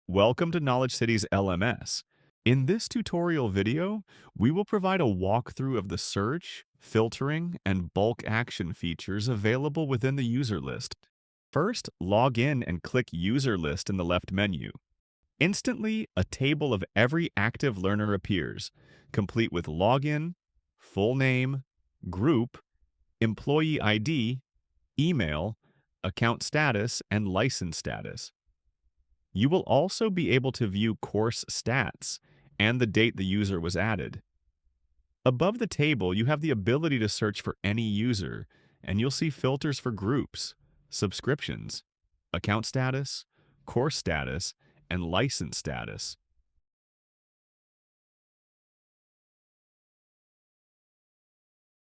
Welcome to Knowledge City's LMS. In this tutorial video, we will provide a walkthrough of the search, filtering, and bulk action features available within the user list. First, log in and click User List in the left menu. Instantly, a table of every active learner appears, complete with login, full name, group, employee ID, email, account status, and license status. You will also be able to view course stats and the date the user was added. Above the table, you have the ability to search for any user, and you'll see filters for groups, subscriptions, account status, course status, and license status.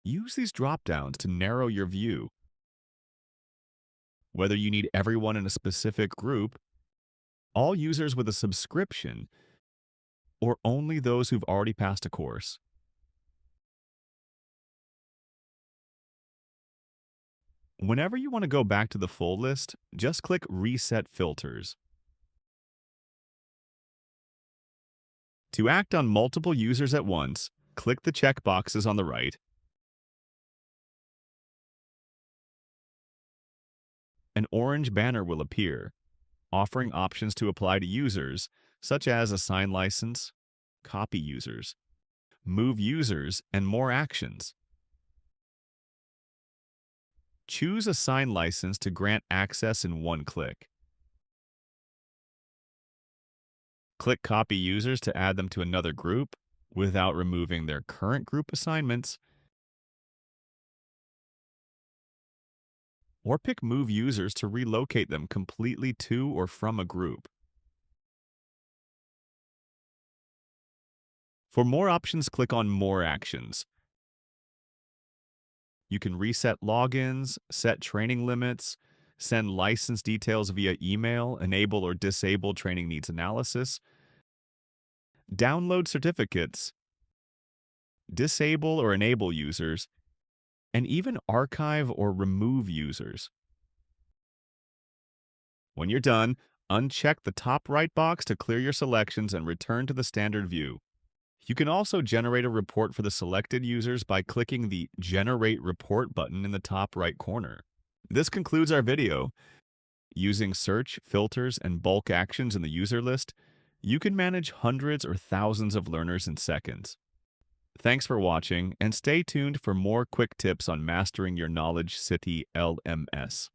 Use these drop-downs to narrow your view. Whether you need everyone in a specific group, all users with a subscription, or only those who've already passed a course. Whenever you want to go back to the full list, just click Reset Filters. To act on multiple users at once, click the checkboxes on the right. An orange banner will appear, offering options to apply to users, such as assign license, copy users, move users, and more actions. Choose Assign License to grant access in one click. Click Copy Users to add them to another group without removing their current group assignments, or pick Move Users to relocate them completely to or from a group. For more options, click on More Actions. You can reset logins, set training limits, send license details via email, enable or disable training needs analysis, download certificates, disable or enable users, and even archive or remove users. When you're done, uncheck the top right box to clear your selections and return to the standard view. You can also generate a report for the selected users by clicking the Generate Report button in the top right corner. This concludes our video. Using search, filters, and bulk actions in the user list, you can manage hundreds or thousands of learners in seconds. Thanks for watching, and stay tuned for more quick tips on mastering your Knowledge City LMS.